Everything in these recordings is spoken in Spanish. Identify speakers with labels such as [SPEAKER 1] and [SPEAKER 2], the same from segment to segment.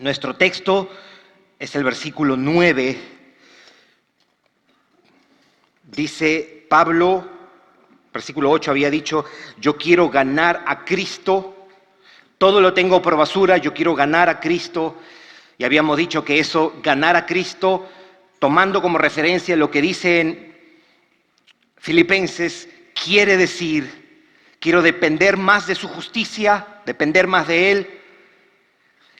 [SPEAKER 1] Nuestro texto es el versículo 9. Dice Pablo, versículo 8 había dicho, yo quiero ganar a Cristo, todo lo tengo por basura, yo quiero ganar a Cristo. Y habíamos dicho que eso, ganar a Cristo, tomando como referencia lo que dice en Filipenses, quiere decir, quiero depender más de su justicia, depender más de Él,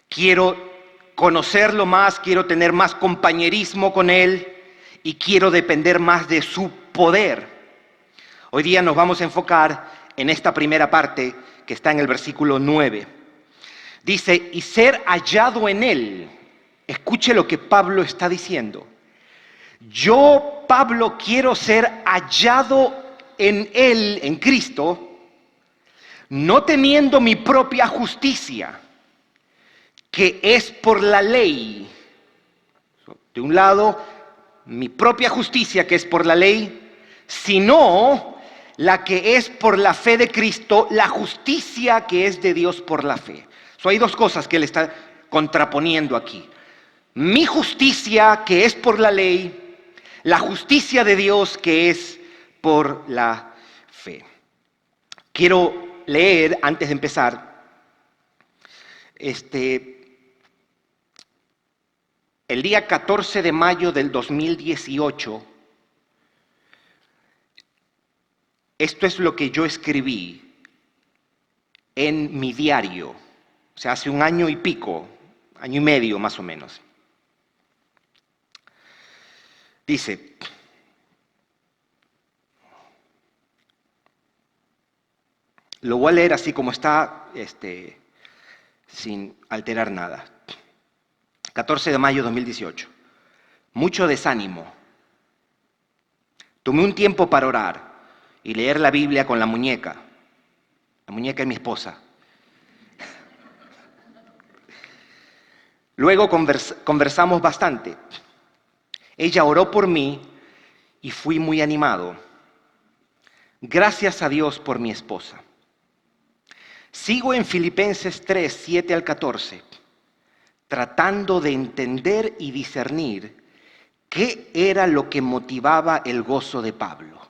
[SPEAKER 1] quiero conocerlo más, quiero tener más compañerismo con Él y quiero depender más de su poder. Hoy día nos vamos a enfocar en esta primera parte que está en el versículo 9. Dice, y ser hallado en Él. Escuche lo que Pablo está diciendo. Yo, Pablo, quiero ser hallado en Él, en Cristo, no teniendo mi propia justicia, que es por la ley. De un lado, mi propia justicia, que es por la ley, sino la que es por la fe de Cristo, la justicia que es de Dios por la fe. Hay dos cosas que él está contraponiendo aquí. Mi justicia, que es por la ley, la justicia de Dios, que es por la fe. Quiero leer, antes de empezar, el día 14 de mayo del 2018, esto es lo que yo escribí en mi diario, o sea, hace un año y pico, año y medio más o menos. Dice, lo voy a leer así como está, sin alterar nada. 14 de mayo de 2018. Mucho desánimo. Tomé un tiempo para orar y leer la Biblia con la muñeca. La muñeca es mi esposa. Luego conversamos bastante. Ella oró por mí y fui muy animado. Gracias a Dios por mi esposa. Sigo en Filipenses 3, 7 al 14, tratando de entender y discernir qué era lo que motivaba el gozo de Pablo.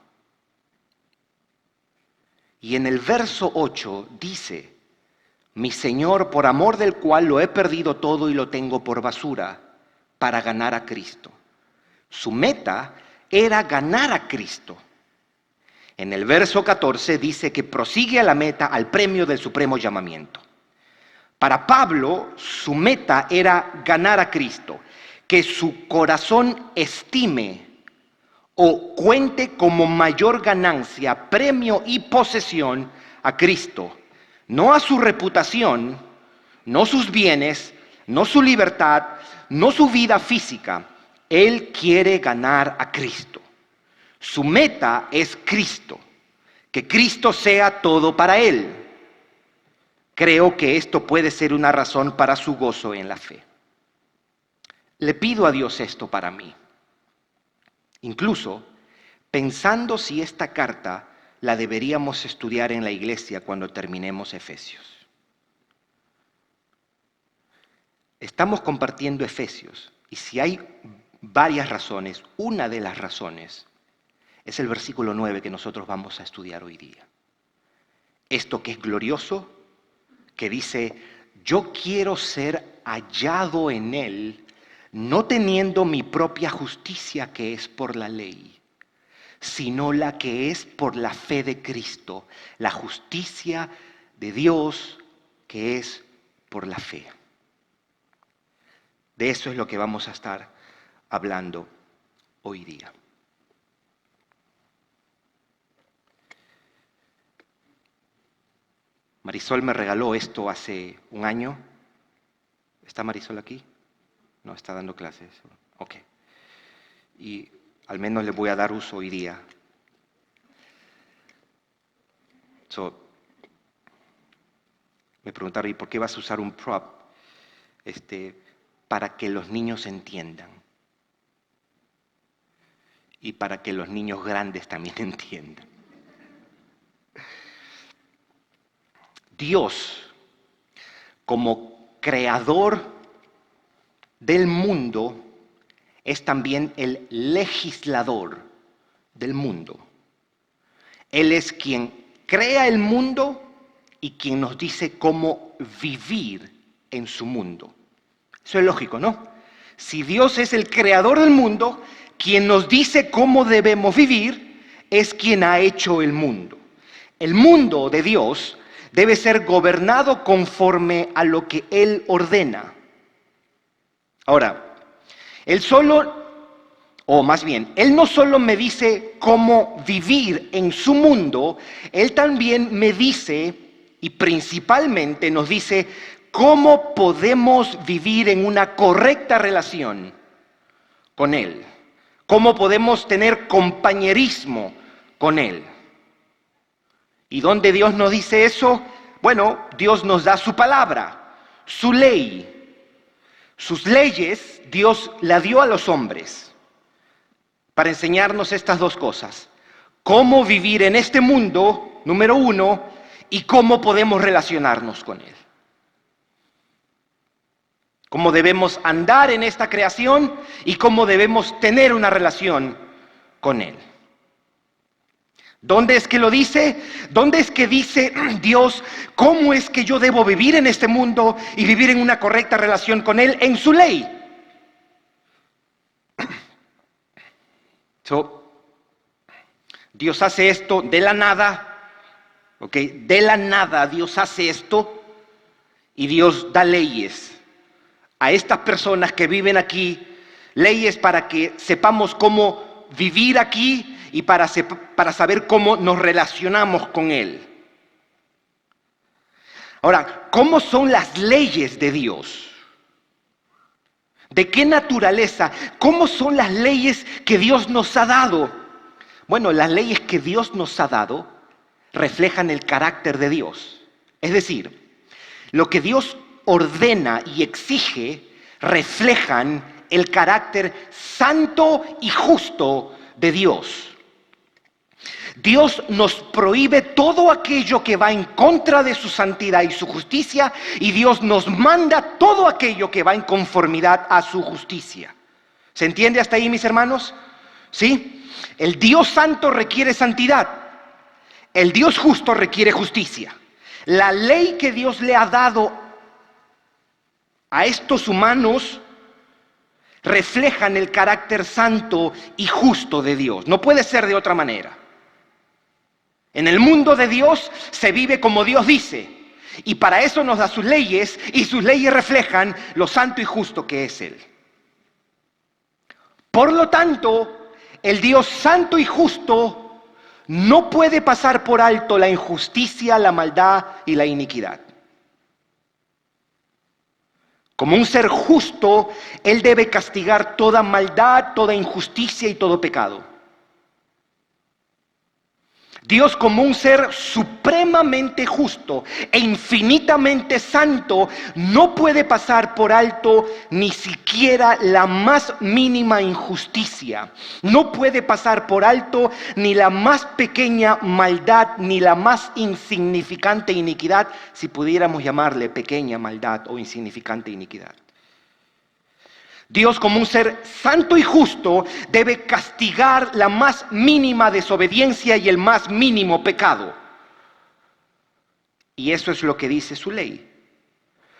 [SPEAKER 1] Y en el verso 8 dice, mi Señor, por amor del cual lo he perdido todo y lo tengo por basura, para ganar a Cristo. Su meta era ganar a Cristo. En el verso 14 dice que prosigue a la meta, al premio del supremo llamamiento. Para Pablo, su meta era ganar a Cristo, que su corazón estime o cuente como mayor ganancia, premio y posesión a Cristo, no a su reputación, no sus bienes, no su libertad, no su vida física. Él quiere ganar a Cristo. Su meta es Cristo, que Cristo sea todo para él. Creo que esto puede ser una razón para su gozo en la fe. Le pido a Dios esto para mí. Incluso pensando si esta carta la deberíamos estudiar en la iglesia cuando terminemos Efesios. Estamos compartiendo Efesios y si hay varias razones, una de las razones es el versículo 9 que nosotros vamos a estudiar hoy día. Esto que es glorioso, que dice, yo quiero ser hallado en Él, no teniendo mi propia justicia que es por la ley, sino la que es por la fe de Cristo, la justicia de Dios que es por la fe. De eso es lo que vamos a estar hablando hoy día. Marisol me regaló esto hace un año. ¿Está Marisol aquí? No, está dando clases. Ok. Y al menos le voy a dar uso hoy día. Me preguntaron, ¿y por qué vas a usar un prop? Para que los niños entiendan. Y para que los niños grandes también entiendan. Dios, como creador del mundo es también el legislador del mundo. Él es quien crea el mundo y quien nos dice cómo vivir en su mundo. Eso es lógico, ¿no? Si Dios es el creador del mundo, quien nos dice cómo debemos vivir es quien ha hecho el mundo. El mundo de Dios debe ser gobernado conforme a lo que Él ordena. Ahora, Él no solo me dice cómo vivir en su mundo, Él también me dice, y principalmente nos dice, cómo podemos vivir en una correcta relación con Él. Cómo podemos tener compañerismo con Él. ¿Y dónde Dios nos dice eso? Bueno, Dios nos da su palabra, su ley. Sus leyes Dios la dio a los hombres para enseñarnos estas dos cosas. Cómo vivir en este mundo, número uno, y cómo podemos relacionarnos con Él. Cómo debemos andar en esta creación y cómo debemos tener una relación con Él. ¿Dónde es que lo dice? ¿Dónde es que dice Dios cómo es que yo debo vivir en este mundo y vivir en una correcta relación con Él? En su ley. Dios hace esto de la nada, ¿ok? De la nada Dios hace esto y Dios da leyes a estas personas que viven aquí, leyes para que sepamos cómo vivir aquí y para saber cómo nos relacionamos con Él. Ahora, ¿cómo son las leyes de Dios? ¿De qué naturaleza? ¿Cómo son las leyes que Dios nos ha dado? Bueno, las leyes que Dios nos ha dado reflejan el carácter de Dios. Es decir, lo que Dios ordena y exige reflejan el carácter santo y justo de Dios. Dios nos prohíbe todo aquello que va en contra de su santidad y su justicia, y Dios nos manda todo aquello que va en conformidad a su justicia. ¿Se entiende hasta ahí, mis hermanos? ¿Sí? El Dios santo requiere santidad. El Dios justo requiere justicia. La ley que Dios le ha dado a estos humanos reflejan el carácter santo y justo de Dios. No puede ser de otra manera. En el mundo de Dios se vive como Dios dice, y para eso nos da sus leyes, y sus leyes reflejan lo santo y justo que es Él. Por lo tanto, el Dios santo y justo no puede pasar por alto la injusticia, la maldad y la iniquidad. Como un ser justo, Él debe castigar toda maldad, toda injusticia y todo pecado. Dios, como un ser supremamente justo e infinitamente santo, no puede pasar por alto ni siquiera la más mínima injusticia. No puede pasar por alto ni la más pequeña maldad, ni la más insignificante iniquidad, si pudiéramos llamarle pequeña maldad o insignificante iniquidad. Dios, como un ser santo y justo, debe castigar la más mínima desobediencia y el más mínimo pecado. Y eso es lo que dice su ley.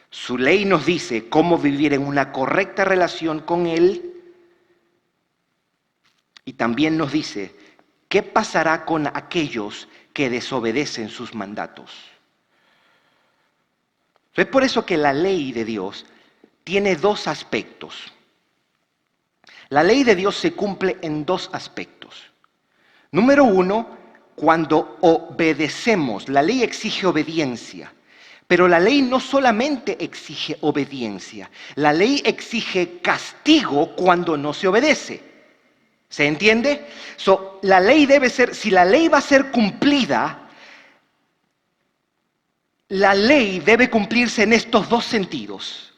[SPEAKER 1] Su ley nos dice cómo vivir en una correcta relación con Él, y también nos dice qué pasará con aquellos que desobedecen sus mandatos. Es por eso que la ley de Dios tiene dos aspectos. La ley de Dios se cumple en dos aspectos. Número uno, cuando obedecemos. La ley exige obediencia, pero la ley no solamente exige obediencia, la ley exige castigo cuando no se obedece. ¿Se entiende? La ley debe ser, si la ley va a ser cumplida, la ley debe cumplirse en estos dos sentidos.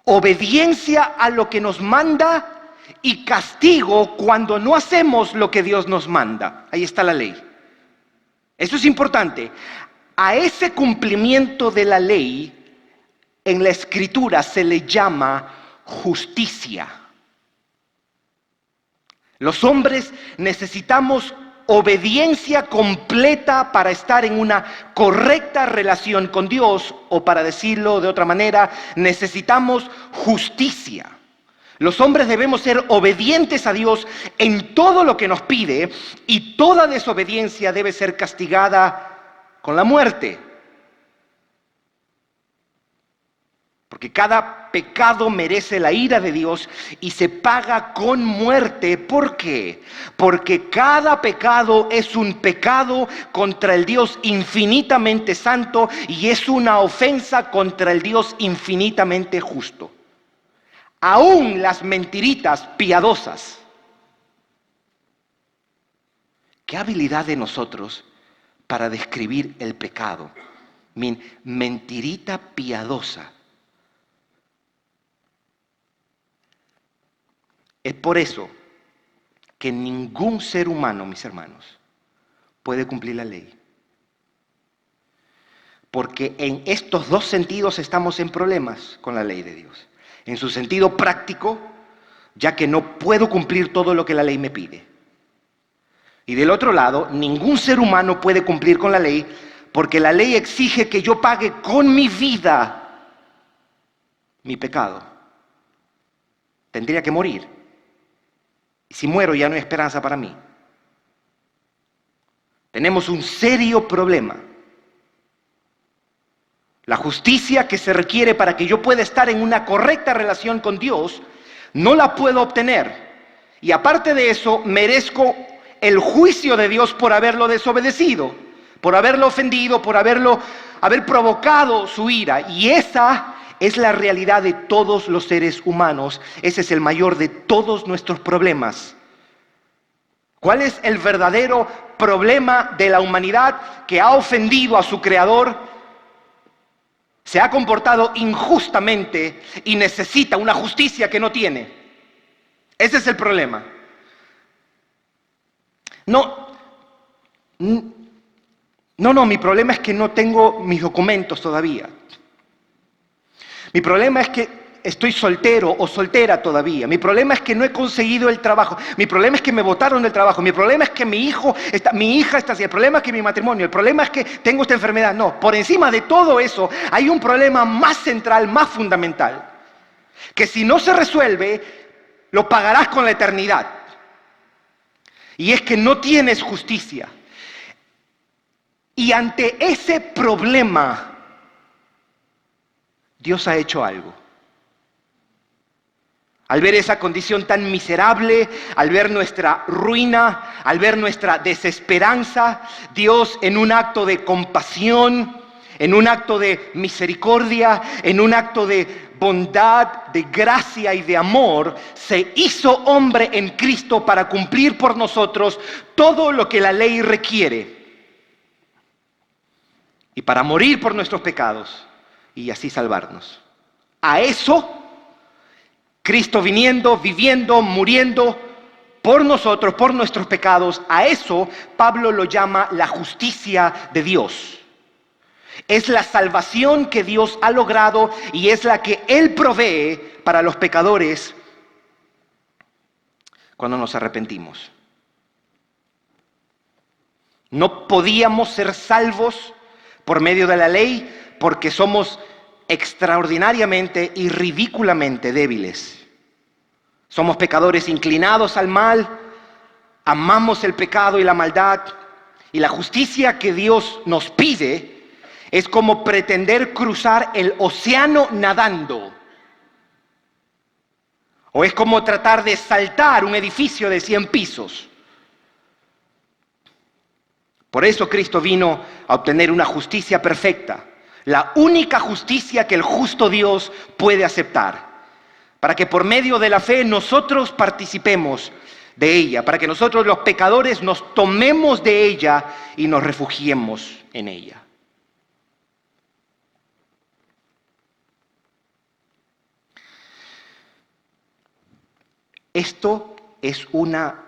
[SPEAKER 1] Obediencia a lo que nos manda y castigo cuando no hacemos lo que Dios nos manda. Ahí está la ley. Eso es importante. A ese cumplimiento de la ley, en la Escritura se le llama justicia. Los hombres necesitamos obediencia completa para estar en una correcta relación con Dios, o para decirlo de otra manera, necesitamos justicia. Los hombres debemos ser obedientes a Dios en todo lo que nos pide, y toda desobediencia debe ser castigada con la muerte. Porque cada pecado merece la ira de Dios y se paga con muerte. ¿Por qué? Porque cada pecado es un pecado contra el Dios infinitamente santo y es una ofensa contra el Dios infinitamente justo. Aún las mentiritas piadosas. ¿Qué habilidad de nosotros para describir el pecado? Mentirita piadosa. Es por eso que ningún ser humano, mis hermanos, puede cumplir la ley. Porque en estos dos sentidos estamos en problemas con la ley de Dios. En su sentido práctico, ya que no puedo cumplir todo lo que la ley me pide. Y del otro lado, ningún ser humano puede cumplir con la ley, porque la ley exige que yo pague con mi vida mi pecado. Tendría que morir. Y si muero ya no hay esperanza para mí. Tenemos un serio problema. La justicia que se requiere para que yo pueda estar en una correcta relación con Dios, no la puedo obtener. Y aparte de eso, merezco el juicio de Dios por haberlo desobedecido, por haberlo ofendido, por haber provocado su ira. Y esa es la realidad de todos los seres humanos. Ese es el mayor de todos nuestros problemas. ¿Cuál es el verdadero problema de la humanidad? Que ha ofendido a su Creador, se ha comportado injustamente y necesita una justicia que no tiene. Ese es el problema. No, mi problema es que no tengo mis documentos todavía. Mi problema es que estoy soltero o soltera todavía. Mi problema es que no he conseguido el trabajo. Mi problema es que me botaron del trabajo. Mi problema es que mi hija está así. El problema es que mi matrimonio. El problema es que tengo esta enfermedad. No, por encima de todo eso hay un problema más central, más fundamental, que si no se resuelve, lo pagarás con la eternidad. Y es que no tienes justicia. Y ante ese problema, Dios ha hecho algo. Al ver esa condición tan miserable, al ver nuestra ruina, al ver nuestra desesperanza, Dios, en un acto de compasión, en un acto de misericordia, en un acto de bondad, de gracia y de amor, se hizo hombre en Cristo para cumplir por nosotros todo lo que la ley requiere y para morir por nuestros pecados y así salvarnos. A eso, Cristo viniendo, viviendo, muriendo por nosotros, por nuestros pecados, a eso Pablo lo llama la justicia de Dios. Es la salvación que Dios ha logrado y es la que Él provee para los pecadores cuando nos arrepentimos. No podíamos ser salvos por medio de la ley porque somos extraordinariamente y ridículamente débiles. Somos pecadores inclinados al mal, amamos el pecado y la maldad, y la justicia que Dios nos pide es como pretender cruzar el océano nadando. O es como tratar de saltar un edificio de 100 pisos. Por eso Cristo vino a obtener una justicia perfecta, la única justicia que el justo Dios puede aceptar, para que por medio de la fe nosotros participemos de ella, para que nosotros los pecadores nos tomemos de ella y nos refugiemos en ella. Esto es una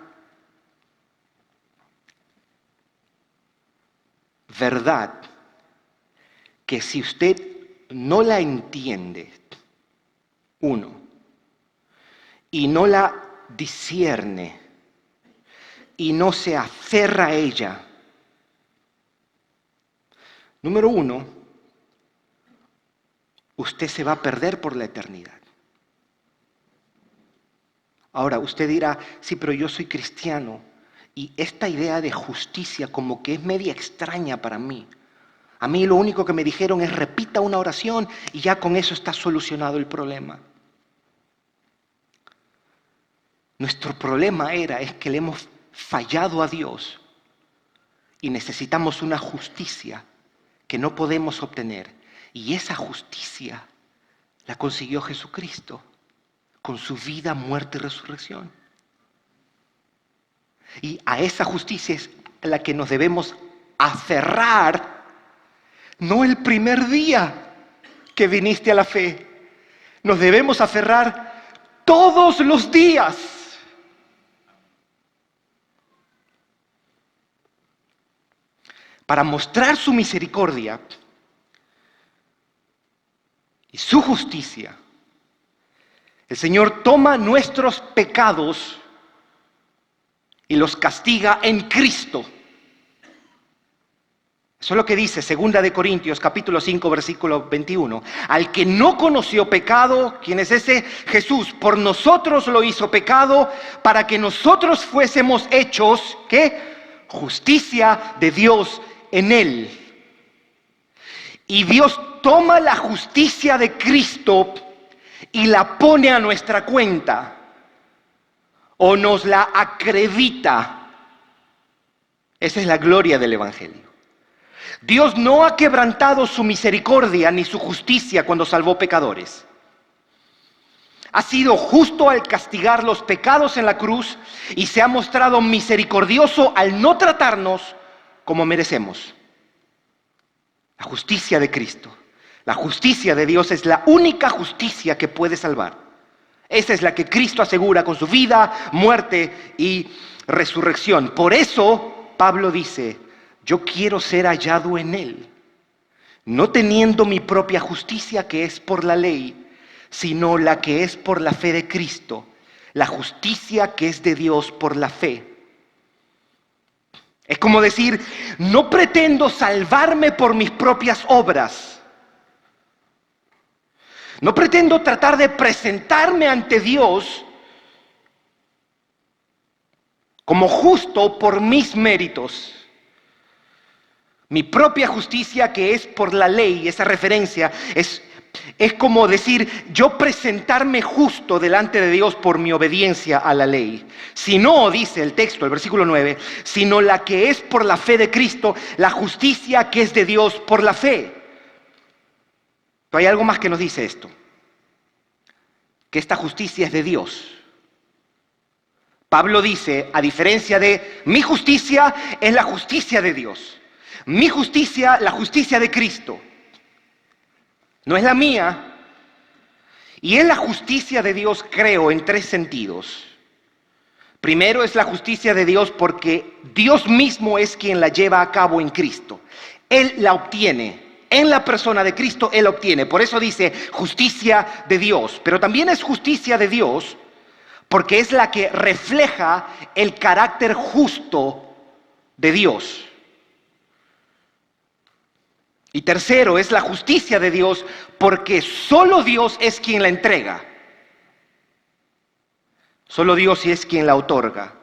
[SPEAKER 1] verdad que si usted no la entiende, uno, y no la discierne y no se aferra a ella, número uno, usted se va a perder por la eternidad. Ahora, usted dirá, sí, pero yo soy cristiano y esta idea de justicia como que es media extraña para mí. A mí lo único que me dijeron es repita una oración y ya con eso está solucionado el problema. Nuestro problema es que le hemos fallado a Dios y necesitamos una justicia que no podemos obtener. Y esa justicia la consiguió Jesucristo con su vida, muerte y resurrección. Y a esa justicia es a la que nos debemos aferrar, no el primer día que viniste a la fe. Nos debemos aferrar todos los días. Para mostrar su misericordia y su justicia, el Señor toma nuestros pecados y los castiga en Cristo. Eso es lo que dice 2 de Corintios, capítulo 5, versículo 21. Al que no conoció pecado, ¿quién es ese? Jesús. Por nosotros lo hizo pecado para que nosotros fuésemos hechos, ¿qué? Justicia de Dios en él. Y Dios toma la justicia de Cristo y la pone a nuestra cuenta o nos la acredita. Esa es la gloria del Evangelio. Dios no ha quebrantado su misericordia ni su justicia cuando salvó pecadores. Ha sido justo al castigar los pecados en la cruz y se ha mostrado misericordioso al no tratarnos como merecemos. La justicia de Cristo, la justicia de Dios es la única justicia que puede salvar. Esa es la que Cristo asegura con su vida, muerte y resurrección. Por eso Pablo dice, yo quiero ser hallado en Él, no teniendo mi propia justicia que es por la ley, sino la que es por la fe de Cristo, la justicia que es de Dios por la fe. Es como decir, no pretendo salvarme por mis propias obras. No pretendo tratar de presentarme ante Dios como justo por mis méritos. Mi propia justicia que es por la ley, esa referencia es como decir, yo presentarme justo delante de Dios por mi obediencia a la ley. Si no, dice el texto, el versículo 9, sino la que es por la fe de Cristo, la justicia que es de Dios por la fe. Pero hay algo más que nos dice esto, que esta justicia es de Dios. Pablo dice, a diferencia de mi justicia, es la justicia de Dios. Mi justicia, la justicia de Cristo. No es la mía. Y es la justicia de Dios, creo, en tres sentidos. Primero, es la justicia de Dios porque Dios mismo es quien la lleva a cabo en Cristo. Él la obtiene. En la persona de Cristo, Él obtiene. Por eso dice justicia de Dios. Pero también es justicia de Dios porque es la que refleja el carácter justo de Dios. Y tercero, es la justicia de Dios porque solo Dios es quien la entrega. Solo Dios es quien la otorga.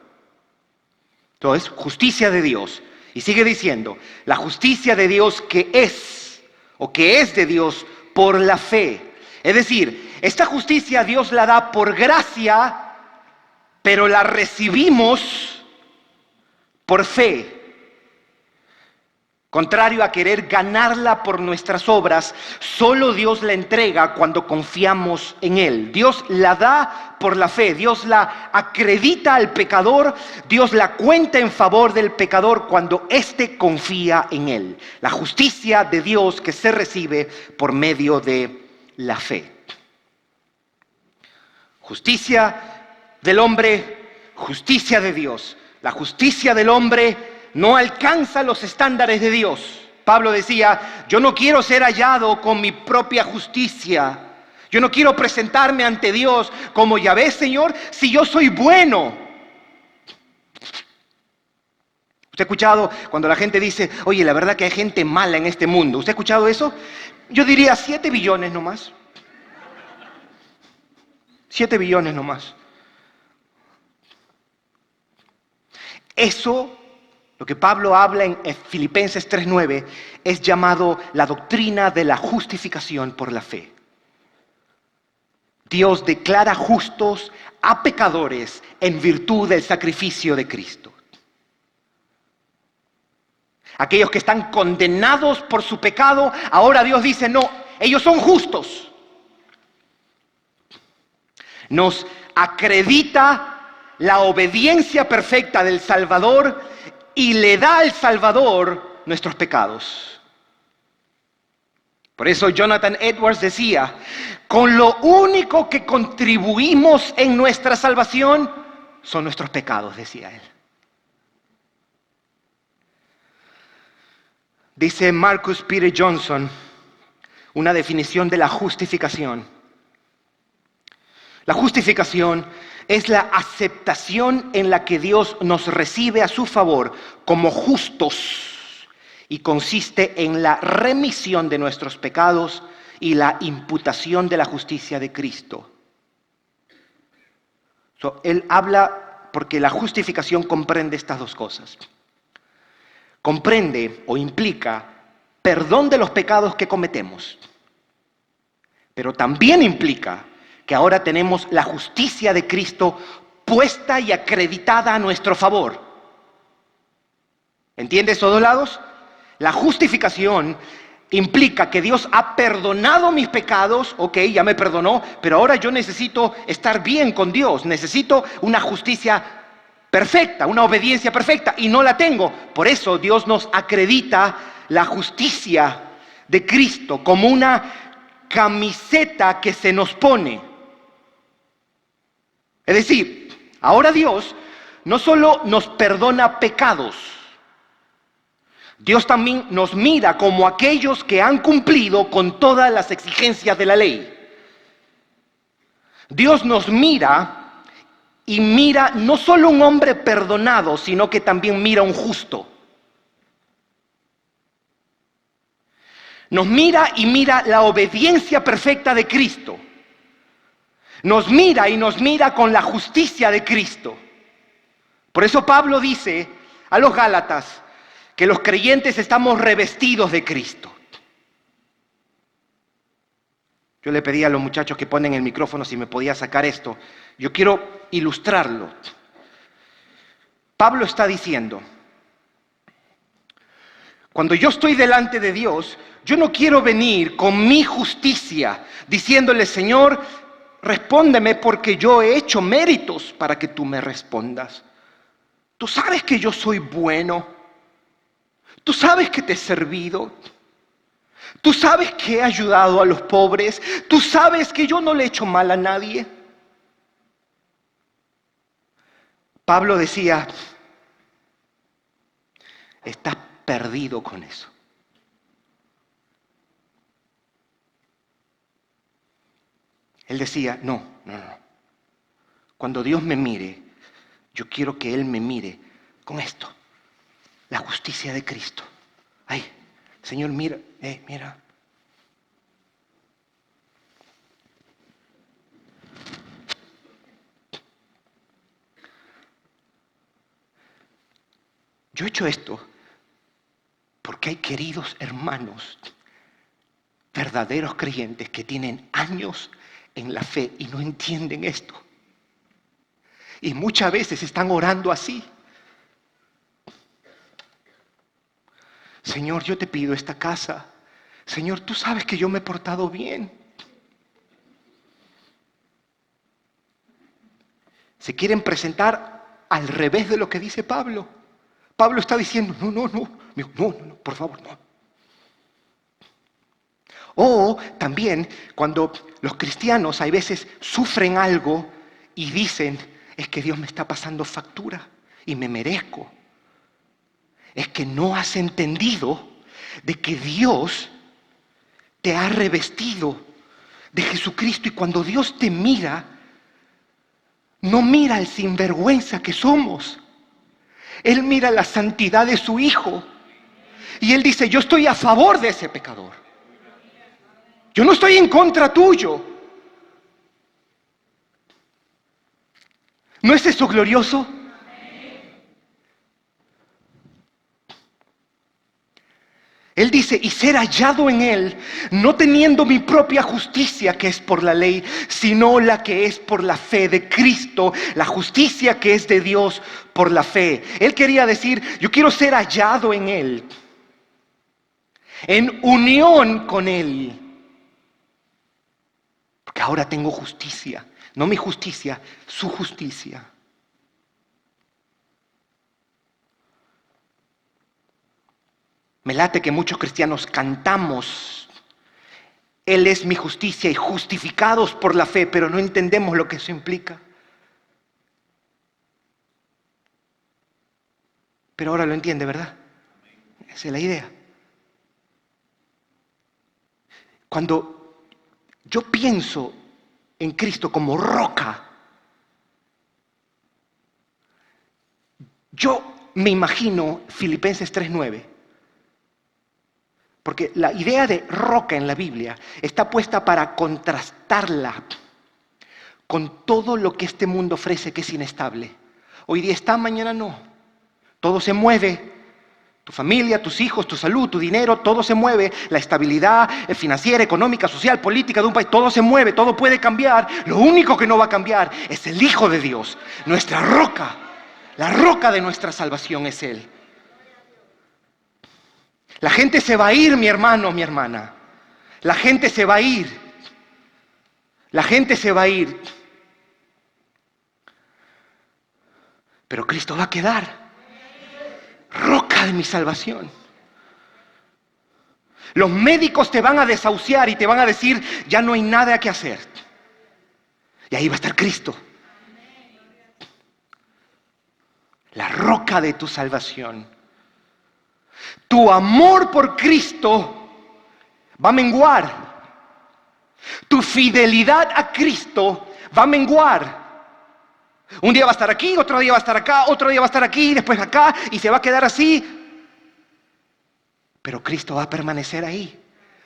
[SPEAKER 1] Entonces, justicia de Dios. Y sigue diciendo, la justicia de Dios que es, o que es de Dios por la fe. Es decir, esta justicia Dios la da por gracia, pero la recibimos por fe. Contrario a querer ganarla por nuestras obras, solo Dios la entrega cuando confiamos en Él. Dios la da por la fe, Dios la acredita al pecador, Dios la cuenta en favor del pecador cuando éste confía en Él. La justicia de Dios que se recibe por medio de la fe. Justicia del hombre, justicia de Dios. La justicia del hombre no alcanza los estándares de Dios. Pablo decía, yo no quiero ser hallado con mi propia justicia. Yo no quiero presentarme ante Dios como, ya ves, Señor, si yo soy bueno. ¿Usted ha escuchado cuando la gente dice, oye, la verdad que hay gente mala en este mundo? ¿Usted ha escuchado eso? Yo diría 7 billones nomás. 7 billones nomás. Eso, lo que Pablo habla en Filipenses 3:9, es llamado la doctrina de la justificación por la fe. Dios declara justos a pecadores en virtud del sacrificio de Cristo. Aquellos que están condenados por su pecado, ahora Dios dice, no, ellos son justos. Nos acredita la obediencia perfecta del Salvador y le da al Salvador nuestros pecados. Por eso Jonathan Edwards decía, con lo único que contribuimos en nuestra salvación son nuestros pecados, decía él. Dice Marcus Peter Johnson, una definición de la justificación. La justificación es la aceptación en la que Dios nos recibe a su favor como justos y consiste en la remisión de nuestros pecados y la imputación de la justicia de Cristo. Él habla porque la justificación comprende estas dos cosas. Comprende o implica perdón de los pecados que cometemos, pero también implica que ahora tenemos la justicia de Cristo puesta y acreditada a nuestro favor. ¿Entiende esos dos lados? La justificación implica que Dios ha perdonado mis pecados, ok, ya me perdonó, pero ahora yo necesito estar bien con Dios, necesito una justicia perfecta, una obediencia perfecta, y no la tengo. Por eso Dios nos acredita la justicia de Cristo como una camiseta que se nos pone. Es decir, ahora Dios no solo nos perdona pecados, Dios también nos mira como aquellos que han cumplido con todas las exigencias de la ley. Dios nos mira y mira no solo un hombre perdonado, sino que también mira un justo. Nos mira y mira la obediencia perfecta de Cristo. Nos mira y nos mira con la justicia de Cristo. Por eso Pablo dice a los Gálatas que los creyentes estamos revestidos de Cristo. Yo le pedí a los muchachos que ponen el micrófono si me podía sacar esto. Yo quiero ilustrarlo. Pablo está diciendo, cuando yo estoy delante de Dios, yo no quiero venir con mi justicia diciéndole, Señor, respóndeme porque yo he hecho méritos para que tú me respondas. Tú sabes que yo soy bueno. Tú sabes que te he servido. Tú sabes que he ayudado a los pobres. Tú sabes que yo no le he hecho mal a nadie. Pablo decía, estás perdido con eso. Él decía, no. Cuando Dios me mire, yo quiero que Él me mire con esto. La justicia de Cristo. Ay, Señor, mira, mira. Yo he hecho esto porque hay queridos hermanos, verdaderos creyentes que tienen años en la fe y no entienden esto. Y muchas veces están orando así. Señor, yo te pido esta casa. Señor, tú sabes que yo me he portado bien. Se quieren presentar al revés de lo que dice Pablo. Pablo está diciendo, no, por favor, no. O también cuando los cristianos a veces sufren algo y dicen, es que Dios me está pasando factura y me merezco. Es que no has entendido de que Dios te ha revestido de Jesucristo. Y cuando Dios te mira, no mira el sinvergüenza que somos. Él mira la santidad de su Hijo. Y Él dice, yo estoy a favor de ese pecador. Yo no estoy en contra tuyo. ¿No es eso glorioso? Él dice, y ser hallado en Él, no teniendo mi propia justicia que es por la ley, sino la que es por la fe de Cristo, la justicia que es de Dios por la fe. Él quería decir, yo quiero ser hallado en Él, en unión con Él, porque ahora tengo justicia, no mi justicia, su justicia. Me late que muchos cristianos cantamos, Él es mi justicia y justificados por la fe, pero no entendemos lo que eso implica. Pero ahora lo entiende, ¿verdad? Esa es la idea. Cuando yo pienso en Cristo como roca, yo me imagino Filipenses 3:9. Porque la idea de roca en la Biblia está puesta para contrastarla con todo lo que este mundo ofrece que es inestable. Hoy día está, mañana no. Todo se mueve. Tu familia, tus hijos, tu salud, tu dinero, todo se mueve. La estabilidad financiera, económica, social, política de un país, todo se mueve, todo puede cambiar. Lo único que no va a cambiar es el Hijo de Dios, nuestra roca. La roca de nuestra salvación es Él. La gente se va a ir, mi hermano, mi hermana. La gente se va a ir. La gente se va a ir. Pero Cristo va a quedar. Roca de mi salvación. Los médicos te van a desahuciar y te van a decir, ya no hay nada que hacer. Y ahí va a estar Cristo. La roca de tu salvación. Tu amor por Cristo va a menguar. Tu fidelidad a Cristo va a menguar. Un día va a estar aquí, otro día va a estar acá, otro día va a estar aquí, después acá, y se va a quedar así. Pero Cristo va a permanecer ahí.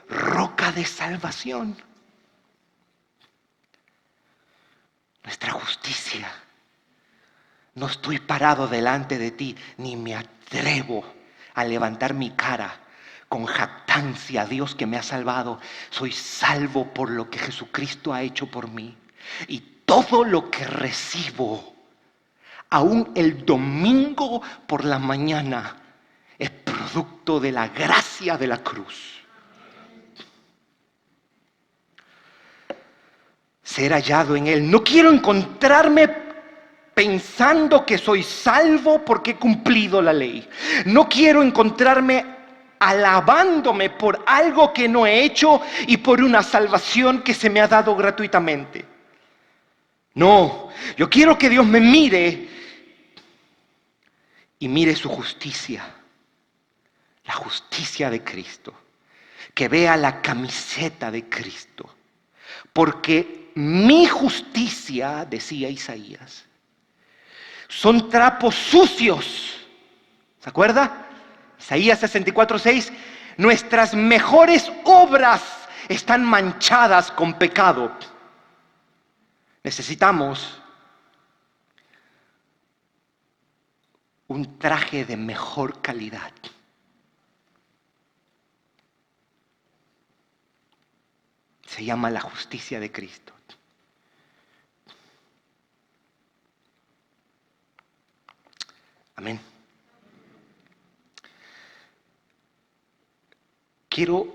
[SPEAKER 1] Roca de salvación. Nuestra justicia. No estoy parado delante de ti, ni me atrevo a levantar mi cara con jactancia a Dios que me ha salvado. Soy salvo por lo que Jesucristo ha hecho por mí. Y todo lo que recibo, aún el domingo por la mañana, es producto de la gracia de la cruz. Ser hallado en Él. No quiero encontrarme pensando que soy salvo porque he cumplido la ley. No quiero encontrarme alabándome por algo que no he hecho y por una salvación que se me ha dado gratuitamente. No, yo quiero que Dios me mire y mire su justicia, la justicia de Cristo, que vea la camiseta de Cristo, porque mi justicia, decía Isaías, son trapos sucios. ¿Se acuerda? Isaías 64:6. Nuestras mejores obras están manchadas con pecado. Necesitamos un traje de mejor calidad. Se llama la justicia de Cristo. Amén. Quiero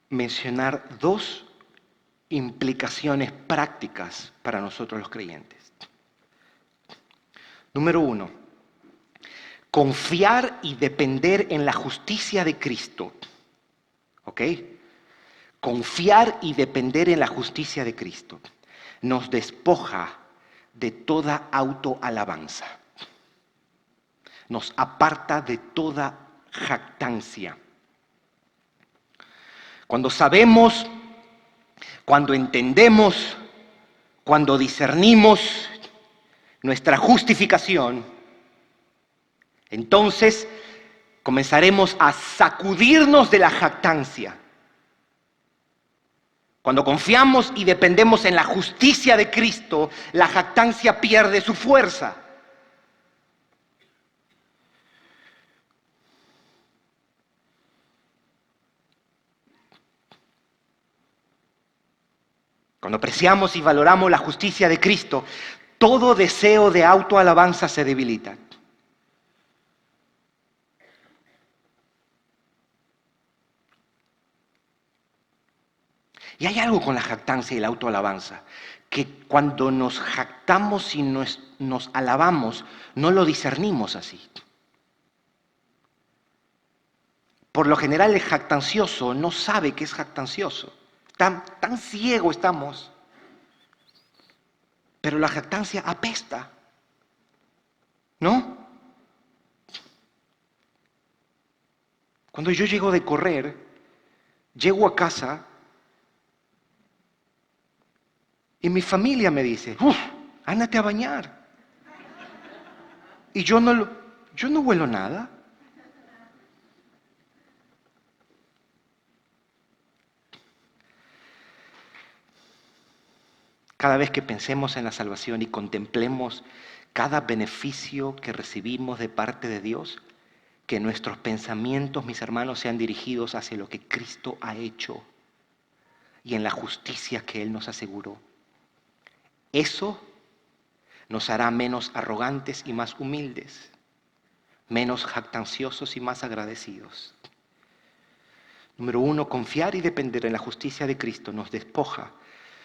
[SPEAKER 1] mencionar dos implicaciones prácticas para nosotros los creyentes. Número 1, confiar y depender en la justicia de Cristo. ¿Ok? Confiar y depender en la justicia de Cristo nos despoja de toda autoalabanza. Nos aparta de toda jactancia. Cuando sabemos Cuando entendemos, cuando discernimos nuestra justificación, entonces comenzaremos a sacudirnos de la jactancia. Cuando confiamos y dependemos en la justicia de Cristo, la jactancia pierde su fuerza. Cuando apreciamos y valoramos la justicia de Cristo, todo deseo de autoalabanza se debilita. Y hay algo con la jactancia y la autoalabanza, que cuando nos jactamos y nos alabamos, no lo discernimos así. Por lo general el jactancioso no sabe que es jactancioso. Tan ciego estamos. Pero la jactancia apesta, ¿no? Cuando yo llego de correr, llego a casa y mi familia me dice, ándate a bañar. Y yo no huelo nada. Cada vez que pensemos en la salvación y contemplemos cada beneficio que recibimos de parte de Dios, que nuestros pensamientos, mis hermanos, sean dirigidos hacia lo que Cristo ha hecho y en la justicia que Él nos aseguró. Eso nos hará menos arrogantes y más humildes, menos jactanciosos y más agradecidos. Número 1, confiar y depender en la justicia de Cristo nos despoja,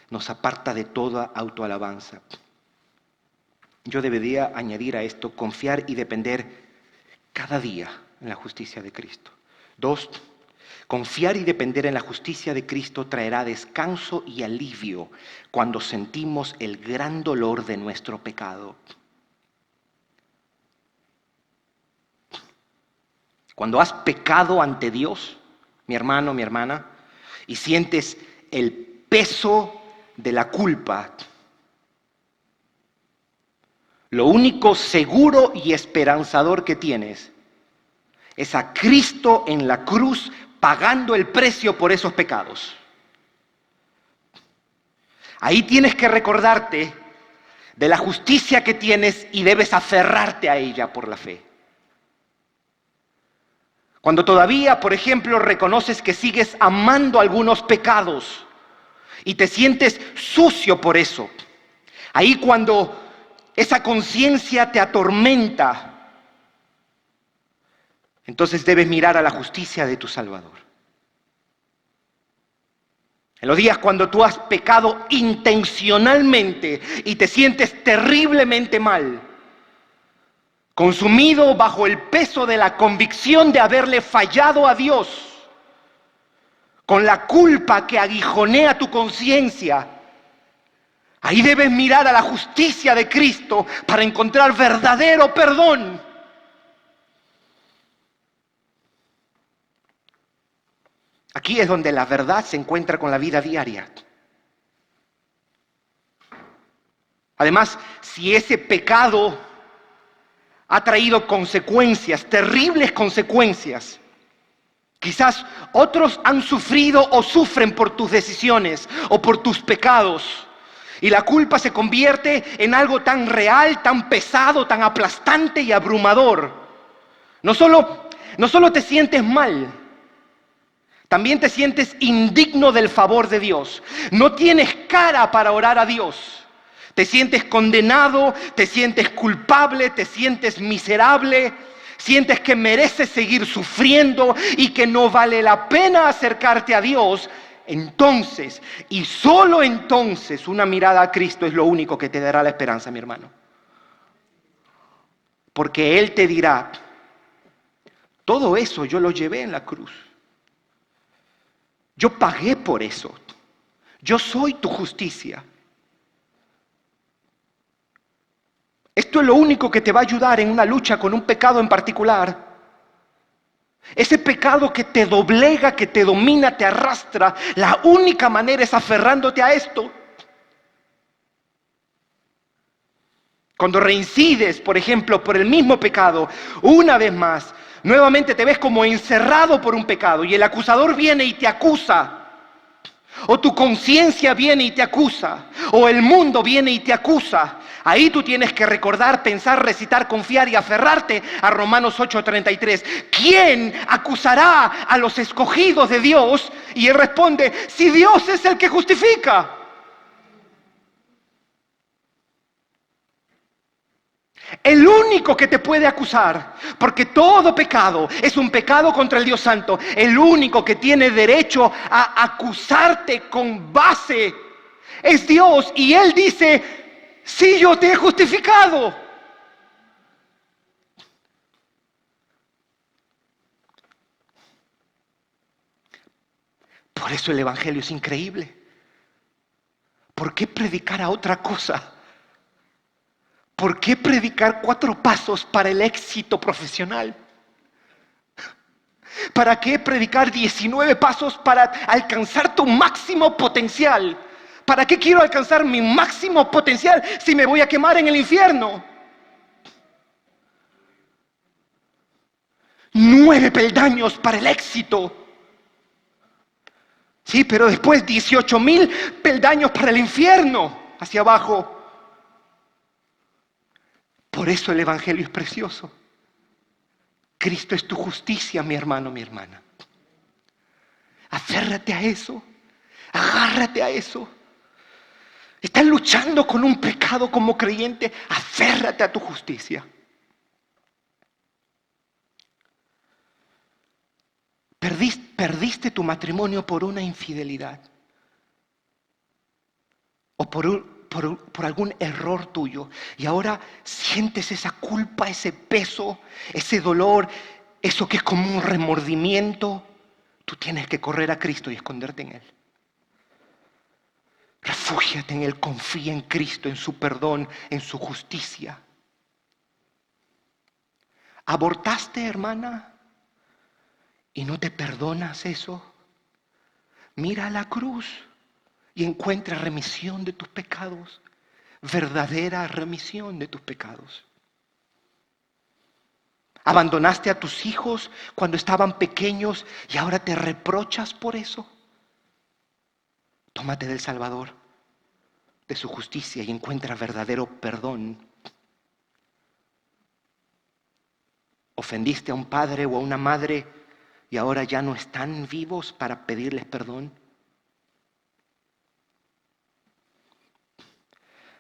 [SPEAKER 1] nos aparta de toda autoalabanza. Yo debería añadir a esto, confiar y depender cada día en la justicia de Cristo. 2, confiar y depender en la justicia de Cristo traerá descanso y alivio cuando sentimos el gran dolor de nuestro pecado. Cuando has pecado ante Dios, mi hermano, mi hermana, y sientes el peso de la culpa, lo único seguro y esperanzador que tienes es a Cristo en la cruz pagando el precio por esos pecados. Ahí tienes que recordarte de la justicia que tienes y debes aferrarte a ella por la fe. Cuando todavía, por ejemplo, reconoces que sigues amando algunos pecados y te sientes sucio por eso, ahí cuando esa conciencia te atormenta, entonces debes mirar a la justicia de tu Salvador. En los días cuando tú has pecado intencionalmente y te sientes terriblemente mal, consumido bajo el peso de la convicción de haberle fallado a Dios, con la culpa que aguijonea tu conciencia, ahí debes mirar a la justicia de Cristo para encontrar verdadero perdón. Aquí es donde la verdad se encuentra con la vida diaria. Además, si ese pecado ha traído consecuencias, terribles consecuencias, quizás otros han sufrido o sufren por tus decisiones o por tus pecados, y la culpa se convierte en algo tan real, tan pesado, tan aplastante y abrumador. No solo te sientes mal, también te sientes indigno del favor de Dios. No tienes cara para orar a Dios. Te sientes condenado, te sientes culpable, te sientes miserable, sientes que mereces seguir sufriendo y que no vale la pena acercarte a Dios. Entonces, y solo entonces, una mirada a Cristo es lo único que te dará la esperanza, mi hermano. Porque Él te dirá, todo eso yo lo llevé en la cruz. Yo pagué por eso. Yo soy tu justicia. Esto es lo único que te va a ayudar en una lucha con un pecado en particular. Ese pecado que te doblega, que te domina, te arrastra. La única manera es aferrándote a esto. Cuando reincides, por ejemplo, por el mismo pecado, una vez más, nuevamente te ves como encerrado por un pecado y el acusador viene y te acusa. O tu conciencia viene y te acusa. O el mundo viene y te acusa. Ahí tú tienes que recordar, pensar, recitar, confiar y aferrarte a Romanos 8:33. ¿Quién acusará a los escogidos de Dios? Y él responde, si Dios es el que justifica. El único que te puede acusar, porque todo pecado es un pecado contra el Dios Santo, el único que tiene derecho a acusarte con base es Dios. Y Él dice, sí, yo te he justificado. Por eso el Evangelio es increíble. ¿Por qué predicar a otra cosa? ¿Por qué predicar 4 pasos para el éxito profesional? ¿Para qué predicar 19 pasos para alcanzar tu máximo potencial? ¿Para qué quiero alcanzar mi máximo potencial si me voy a quemar en el infierno? 9 peldaños para el éxito. Sí, pero después 18,000 peldaños para el infierno, hacia abajo. Por eso el Evangelio es precioso. Cristo es tu justicia, mi hermano, mi hermana. Aférrate a eso. Agárrate a eso. Estás luchando con un pecado como creyente. Aférrate a tu justicia. Perdiste tu matrimonio por una infidelidad. O por algún error tuyo. Y ahora sientes esa culpa, ese peso, ese dolor, eso que es como un remordimiento. Tú tienes que correr a Cristo y esconderte en Él. Refúgiate en Él, confía en Cristo, en su perdón, en su justicia. ¿Abortaste, hermana? ¿Y no te perdonas eso? Mira a la cruz y encuentra remisión de tus pecados. Verdadera remisión de tus pecados. ¿Abandonaste a tus hijos cuando estaban pequeños y ahora te reprochas por eso? Tómate del Salvador, de su justicia y encuentra verdadero perdón. ¿Ofendiste a un padre o a una madre y ahora ya no están vivos para pedirles perdón?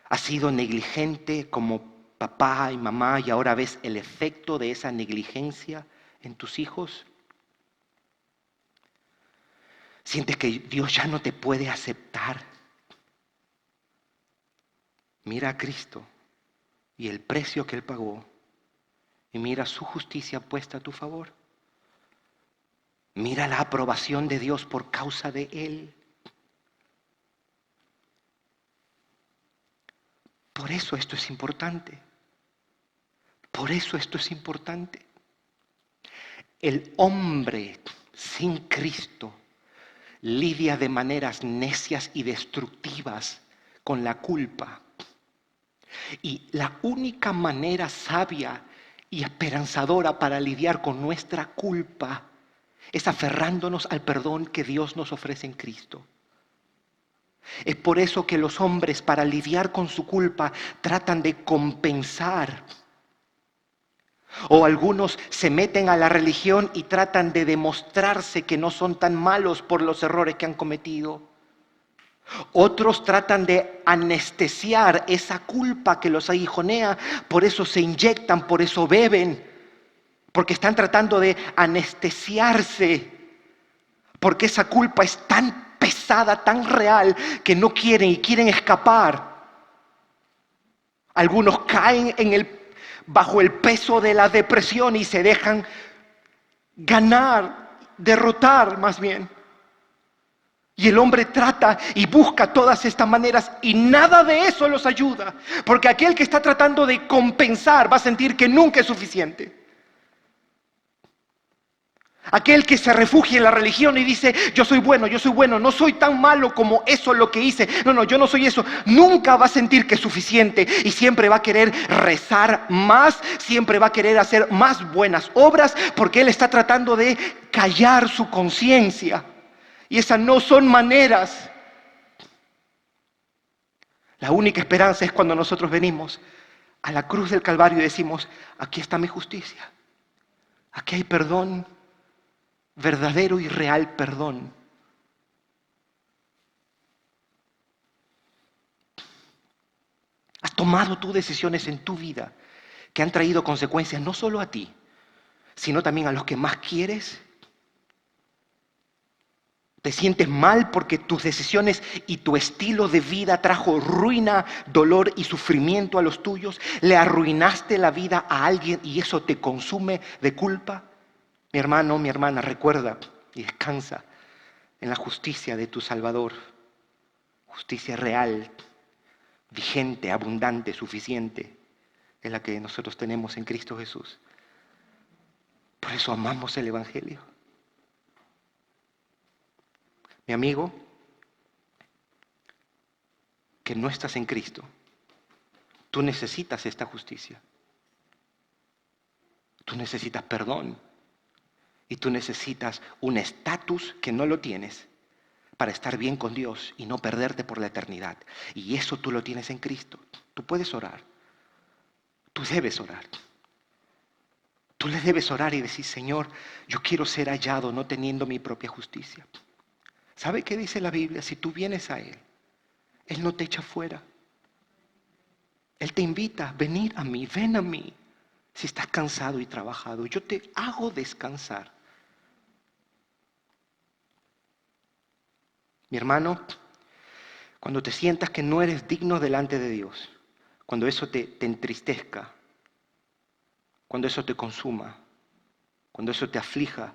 [SPEAKER 1] ¿Has sido negligente como papá y mamá y ahora ves el efecto de esa negligencia en tus hijos? ¿Sientes que Dios ya no te puede aceptar? Mira a Cristo y el precio que Él pagó y mira su justicia puesta a tu favor. Mira la aprobación de Dios por causa de Él. Por eso esto es importante. Por eso esto es importante. El hombre sin Cristo lidia de maneras necias y destructivas con la culpa. Y la única manera sabia y esperanzadora para lidiar con nuestra culpa es aferrándonos al perdón que Dios nos ofrece en Cristo. Es por eso que los hombres, para lidiar con su culpa, tratan de compensar. O algunos se meten a la religión y tratan de demostrarse que no son tan malos por los errores que han cometido. Otros tratan de anestesiar esa culpa que los aguijonea, por eso se inyectan, por eso beben, porque están tratando de anestesiarse, porque esa culpa es tan pesada, tan real, que no quieren y quieren escapar. Algunos caen bajo el peso de la depresión y se dejan ganar, derrotar más bien. Y el hombre trata y busca todas estas maneras y nada de eso los ayuda. Porque aquel que está tratando de compensar va a sentir que nunca es suficiente. Aquel que se refugia en la religión y dice, yo soy bueno, no soy tan malo como eso lo que hice. No, yo no soy eso. Nunca va a sentir que es suficiente y siempre va a querer rezar más, siempre va a querer hacer más buenas obras porque él está tratando de callar su conciencia. Y esas no son maneras. La única esperanza es cuando nosotros venimos a la cruz del Calvario y decimos, aquí está mi justicia, aquí hay perdón. Verdadero y real perdón. Has tomado tus decisiones en tu vida que han traído consecuencias no solo a ti, sino también a los que más quieres. Te sientes mal porque tus decisiones y tu estilo de vida trajo ruina, dolor y sufrimiento a los tuyos. Le arruinaste la vida a alguien y eso te consume de culpa. Mi hermano, mi hermana, recuerda y descansa en la justicia de tu Salvador. Justicia real, vigente, abundante, suficiente, es la que nosotros tenemos en Cristo Jesús. Por eso amamos el Evangelio. Mi amigo, que no estás en Cristo, tú necesitas esta justicia. Tú necesitas perdón. Y tú necesitas un estatus que no lo tienes para estar bien con Dios y no perderte por la eternidad. Y eso tú lo tienes en Cristo. Tú puedes orar. Tú debes orar. Tú le debes orar y decir, Señor, yo quiero ser hallado no teniendo mi propia justicia. ¿Sabe qué dice la Biblia? Si tú vienes a Él, Él no te echa fuera. Él te invita a venir a mí, ven a mí. Si estás cansado y trabajado, yo te hago descansar. Mi hermano, cuando te sientas que no eres digno delante de Dios, cuando eso te entristezca, cuando eso te consuma, cuando eso te aflija,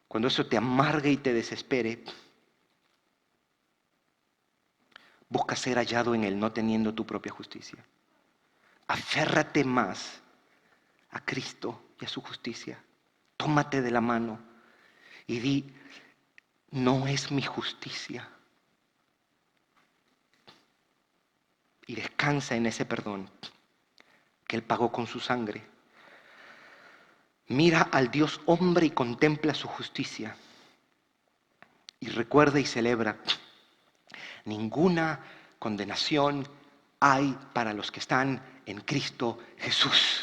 [SPEAKER 1] cuando eso te amargue y te desespere, busca ser hallado en Él no teniendo tu propia justicia. Aférrate más a Cristo y a su justicia. Tómate de la mano y di, no es mi justicia. Y descansa en ese perdón que Él pagó con su sangre. Mira al Dios hombre y contempla su justicia. Y recuerda y celebra, ninguna condenación hay para los que están en Cristo Jesús.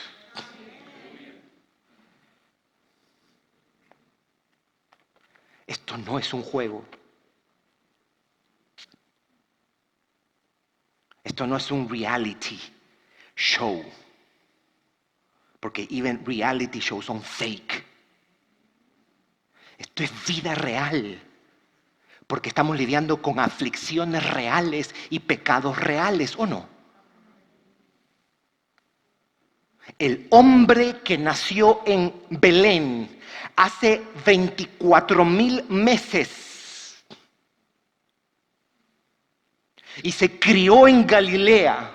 [SPEAKER 1] Esto no es un juego. Esto no es un reality show. Porque even reality shows son fake. Esto es vida real. Porque estamos lidiando con aflicciones reales y pecados reales, ¿o no? El hombre que nació en Belén hace 24,000 meses y se crió en Galilea,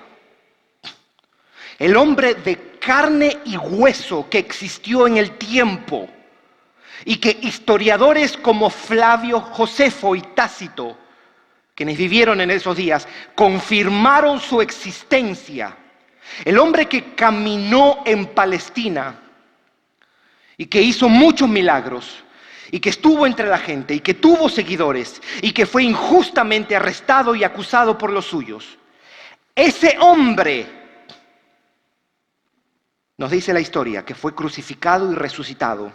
[SPEAKER 1] el hombre de carne y hueso que existió en el tiempo y que historiadores como Flavio Josefo y Tácito, quienes vivieron en esos días, confirmaron su existencia. El hombre que caminó en Palestina y que hizo muchos milagros y que estuvo entre la gente y que tuvo seguidores y que fue injustamente arrestado y acusado por los suyos. Ese hombre, nos dice la historia, que fue crucificado y resucitado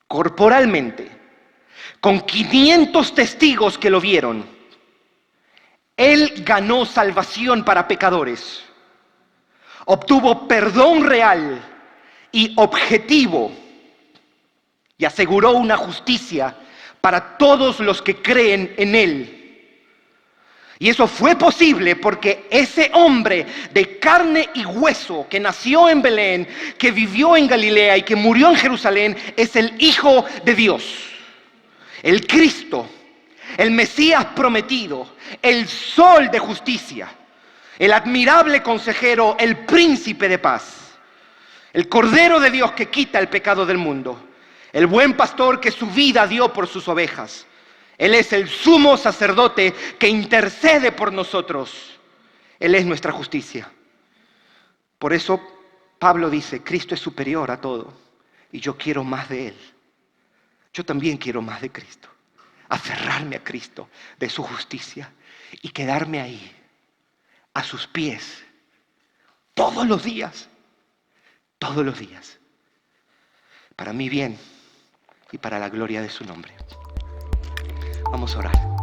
[SPEAKER 1] corporalmente, con 500 testigos que lo vieron. Él ganó salvación para pecadores. Obtuvo perdón real y objetivo y aseguró una justicia para todos los que creen en Él. Y eso fue posible porque ese hombre de carne y hueso que nació en Belén, que vivió en Galilea y que murió en Jerusalén, es el Hijo de Dios, el Cristo, el Mesías prometido, el Sol de justicia, el admirable consejero, el príncipe de paz, el Cordero de Dios que quita el pecado del mundo. El buen pastor que su vida dio por sus ovejas. Él es el sumo sacerdote que intercede por nosotros. Él es nuestra justicia. Por eso Pablo dice, Cristo es superior a todo y yo quiero más de Él. Yo también quiero más de Cristo. Aferrarme a Cristo, de su justicia y quedarme ahí, a sus pies, todos los días, para mi bien y para la gloria de su nombre. Vamos a orar.